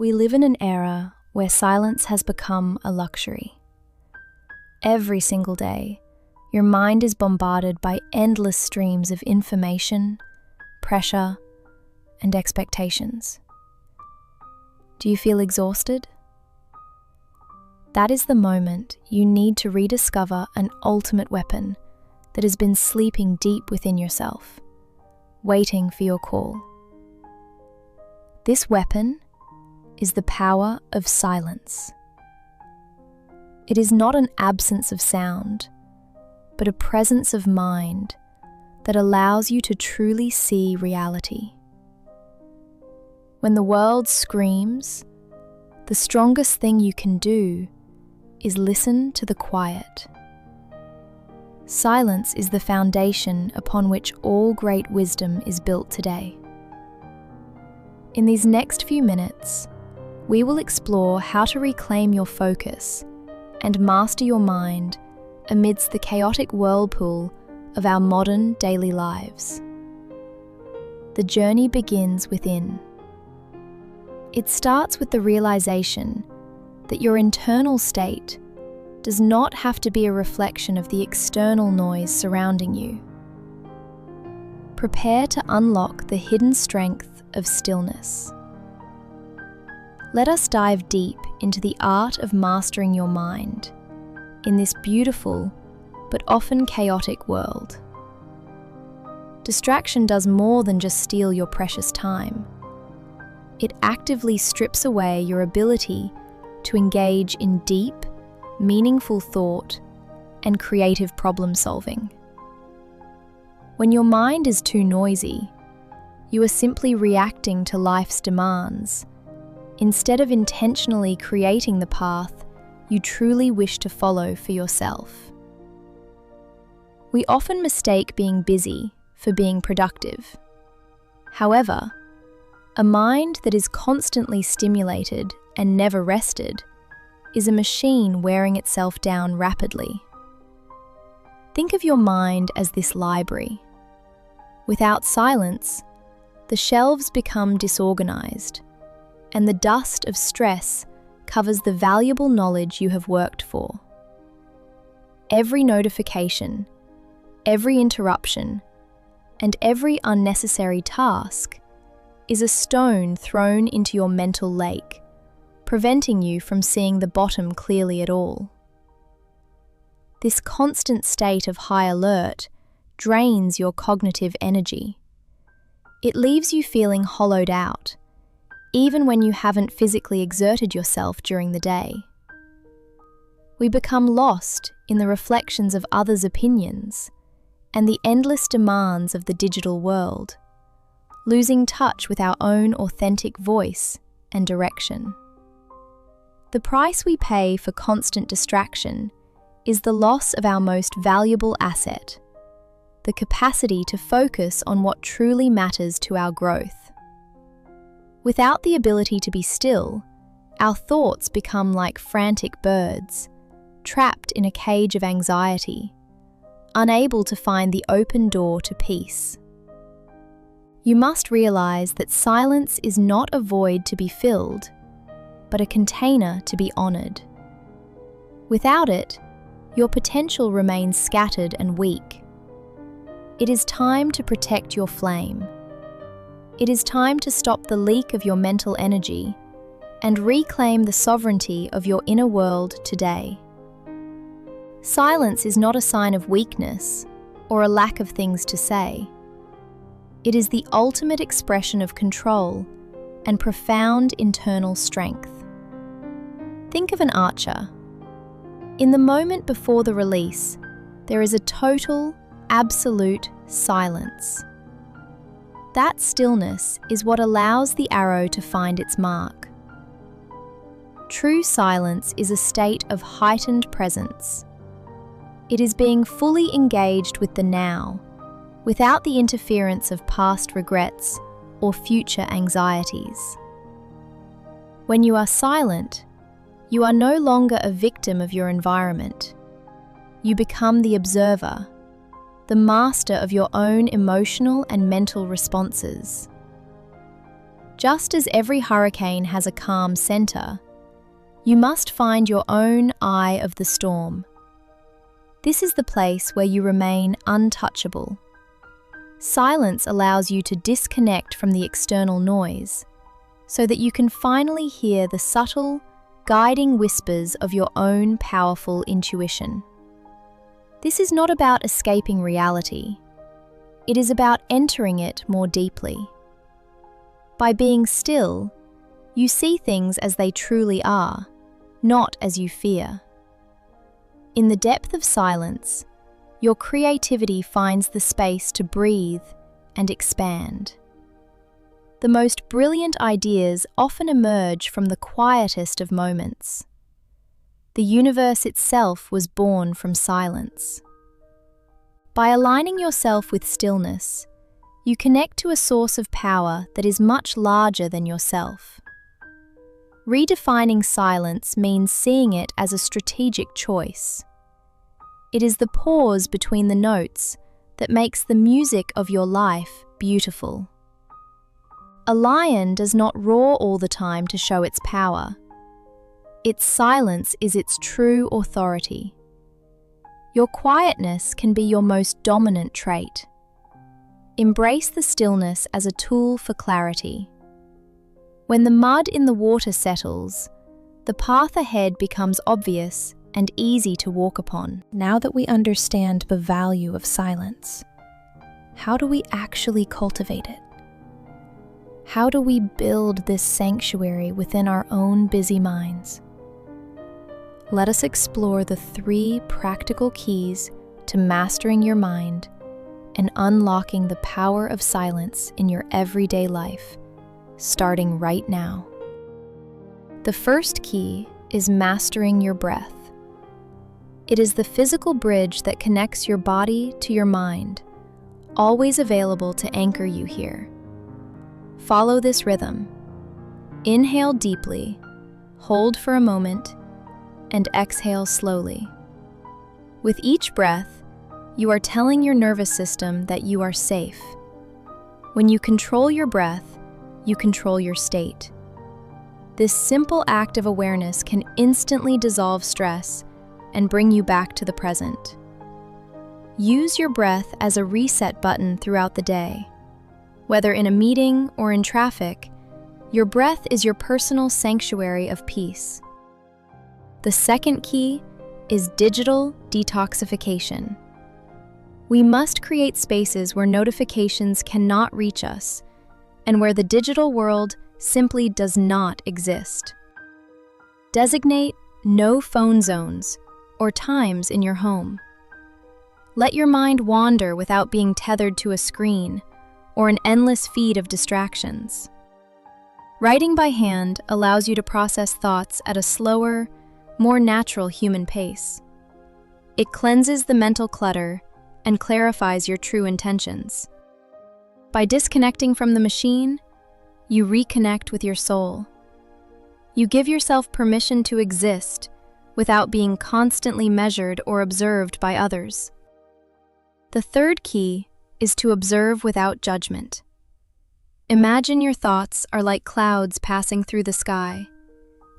We live in an era where silence has become a luxury. Every single day, your mind is bombarded by endless streams of information, pressure, and expectations. Do you feel exhausted? That is the moment you need to rediscover an ultimate weapon that has been sleeping deep within yourself, waiting for your call. This weapon is the power of silence. It is not an absence of sound, but a presence of mind that allows you to truly see reality. When the world screams, the strongest thing you can do is listen to the quiet. Silence is the foundation upon which all great wisdom is built today. In these next few minutes, we will explore how to reclaim your focus and master your mind amidst the chaotic whirlpool of our modern daily lives. The journey begins within. It starts with the realization that your internal state does not have to be a reflection of the external noise surrounding you. Prepare to unlock the hidden strength of stillness. Let us dive deep into the art of mastering your mind in this beautiful but often chaotic world. Distraction does more than just steal your precious time. It actively strips away your ability to engage in deep, meaningful thought and creative problem solving. When your mind is too noisy, you are simply reacting to life's demands, instead of intentionally creating the path you truly wish to follow for yourself. We often mistake being busy for being productive. However, a mind that is constantly stimulated and never rested is a machine wearing itself down rapidly. Think of your mind as this library. Without silence, the shelves become disorganized, and the dust of stress covers the valuable knowledge you have worked for. Every notification, every interruption, and every unnecessary task is a stone thrown into your mental lake, preventing you from seeing the bottom clearly at all. This constant state of high alert drains your cognitive energy. It leaves you feeling hollowed out, even when you haven't physically exerted yourself during the day. We become lost in the reflections of others' opinions and the endless demands of the digital world, losing touch with our own authentic voice and direction. The price we pay for constant distraction is the loss of our most valuable asset, the capacity to focus on what truly matters to our growth. Without the ability to be still, our thoughts become like frantic birds, trapped in a cage of anxiety, unable to find the open door to peace. You must realize that silence is not a void to be filled, but a container to be honored. Without it, your potential remains scattered and weak. It is time to protect your flame. It is time to stop the leak of your mental energy and reclaim the sovereignty of your inner world today. Silence is not a sign of weakness or a lack of things to say. It is the ultimate expression of control and profound internal strength. Think of an archer. In the moment before the release, there is a total, absolute silence. That stillness is what allows the arrow to find its mark. True silence is a state of heightened presence. It is being fully engaged with the now, without the interference of past regrets or future anxieties. When you are silent, you are no longer a victim of your environment. You become the observer, the master of your own emotional and mental responses. Just as every hurricane has a calm center, you must find your own eye of the storm. This is the place where you remain untouchable. Silence allows you to disconnect from the external noise, so that you can finally hear the subtle, guiding whispers of your own powerful intuition. This is not about escaping reality. It is about entering it more deeply. By being still, you see things as they truly are, not as you fear. In the depth of silence, your creativity finds the space to breathe and expand. The most brilliant ideas often emerge from the quietest of moments. The universe itself was born from silence. By aligning yourself with stillness, you connect to a source of power that is much larger than yourself. Redefining silence means seeing it as a strategic choice. It is the pause between the notes that makes the music of your life beautiful. A lion does not roar all the time to show its power. Its silence is its true authority. Your quietness can be your most dominant trait. Embrace the stillness as a tool for clarity. When the mud in the water settles, the path ahead becomes obvious and easy to walk upon. Now that we understand the value of silence, how do we actually cultivate it? How do we build this sanctuary within our own busy minds? Let us explore the 3 practical keys to mastering your mind and unlocking the power of silence in your everyday life, starting right now. The first key is mastering your breath. It is the physical bridge that connects your body to your mind, always available to anchor you here. Follow this rhythm. Inhale deeply, hold for a moment, and exhale slowly. With each breath, you are telling your nervous system that you are safe. When you control your breath, you control your state. This simple act of awareness can instantly dissolve stress and bring you back to the present. Use your breath as a reset button throughout the day. Whether in a meeting or in traffic, your breath is your personal sanctuary of peace. The second key is digital detoxification. We must create spaces where notifications cannot reach us and where the digital world simply does not exist. Designate no phone zones or times in your home. Let your mind wander without being tethered to a screen or an endless feed of distractions. Writing by hand allows you to process thoughts at a slower, more natural human pace. It cleanses the mental clutter and clarifies your true intentions. By disconnecting from the machine, you reconnect with your soul. You give yourself permission to exist without being constantly measured or observed by others. The third key is to observe without judgment. Imagine your thoughts are like clouds passing through the sky,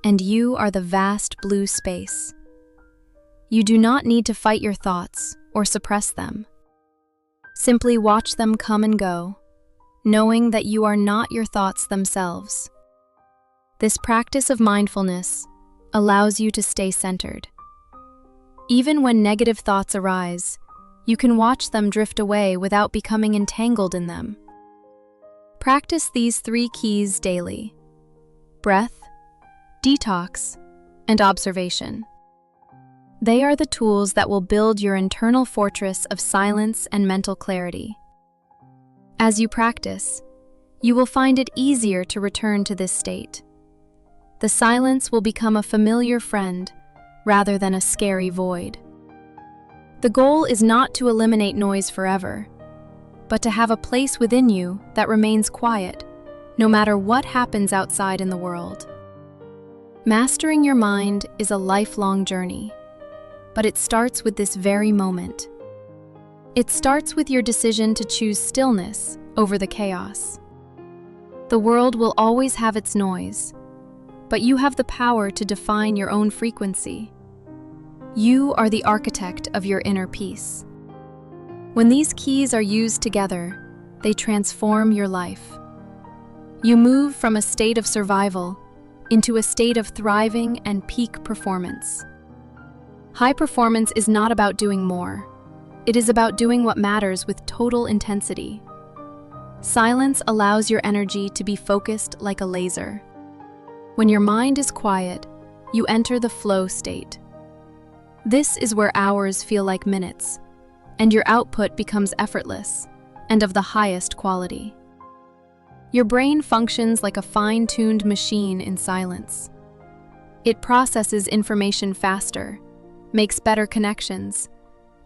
and you are the vast blue space. You do not need to fight your thoughts or suppress them. Simply watch them come and go, knowing that you are not your thoughts themselves. This practice of mindfulness allows you to stay centered. Even when negative thoughts arise, you can watch them drift away without becoming entangled in them. Practice these 3 keys daily: breath, detox, and observation. They are the tools that will build your internal fortress of silence and mental clarity. As you practice, you will find it easier to return to this state. The silence will become a familiar friend rather than a scary void. The goal is not to eliminate noise forever, but to have a place within you that remains quiet, no matter what happens outside in the world. Mastering your mind is a lifelong journey, but it starts with this very moment. It starts with your decision to choose stillness over the chaos. The world will always have its noise, but you have the power to define your own frequency. You are the architect of your inner peace. When these keys are used together, they transform your life. You move from a state of survival into a state of thriving and peak performance. High performance is not about doing more. It is about doing what matters with total intensity. Silence allows your energy to be focused like a laser. When your mind is quiet, you enter the flow state. This is where hours feel like minutes, and your output becomes effortless and of the highest quality. Your brain functions like a fine-tuned machine in silence. It processes information faster, makes better connections,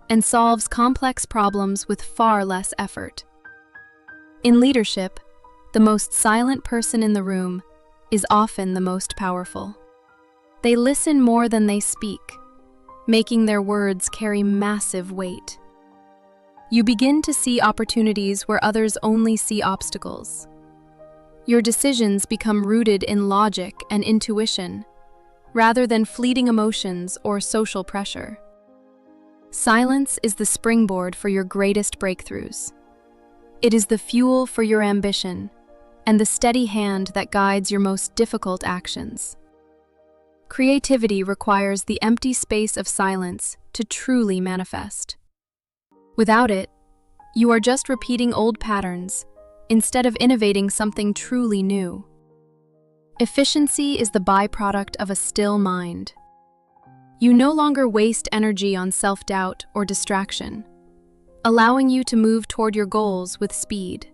and solves complex problems with far less effort. In leadership, the most silent person in the room is often the most powerful. They listen more than they speak, making their words carry massive weight. You begin to see opportunities where others only see obstacles. Your decisions become rooted in logic and intuition, rather than fleeting emotions or social pressure. Silence is the springboard for your greatest breakthroughs. It is the fuel for your ambition and the steady hand that guides your most difficult actions. Creativity requires the empty space of silence to truly manifest. Without it, you are just repeating old patterns instead of innovating something truly new. Efficiency is the byproduct of a still mind. You no longer waste energy on self-doubt or distraction, allowing you to move toward your goals with speed.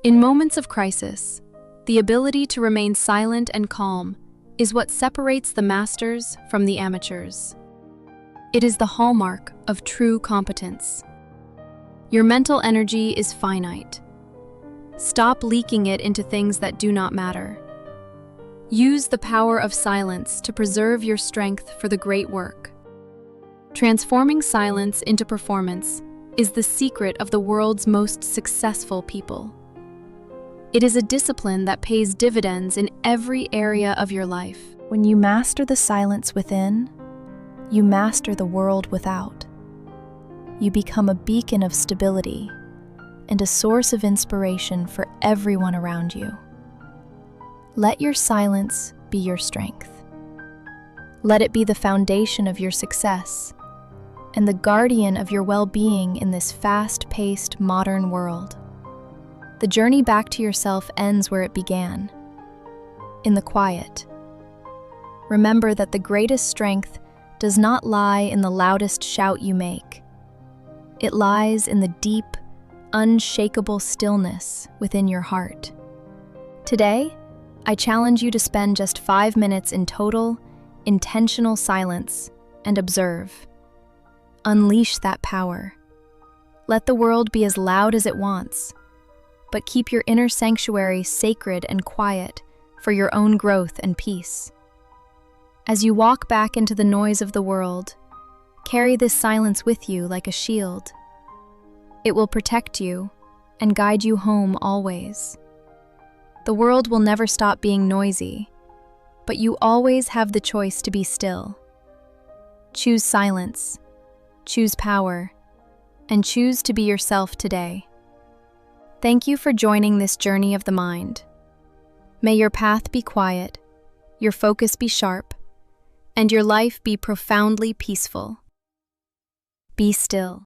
In moments of crisis, the ability to remain silent and calm is what separates the masters from the amateurs. It is the hallmark of true competence. Your mental energy is finite. Stop leaking it into things that do not matter. Use the power of silence to preserve your strength for the great work. Transforming silence into performance is the secret of the world's most successful people. It is a discipline that pays dividends in every area of your life. When you master the silence within, you master the world without. You become a beacon of stability and a source of inspiration for everyone around you. Let your silence be your strength. Let it be the foundation of your success and the guardian of your well-being in this fast-paced modern world. The journey back to yourself ends where it began, in the quiet. Remember that the greatest strength does not lie in the loudest shout you make. It lies in the deep, unshakable stillness within your heart. Today, I challenge you to spend just 5 minutes in total, intentional silence and observe. Unleash that power. Let the world be as loud as it wants, but keep your inner sanctuary sacred and quiet for your own growth and peace. As you walk back into the noise of the world, carry this silence with you like a shield. It will protect you and guide you home always. The world will never stop being noisy, but you always have the choice to be still. Choose silence, choose power, and choose to be yourself today. Thank you for joining this journey of the mind. May your path be quiet, your focus be sharp, and your life be profoundly peaceful. Be still.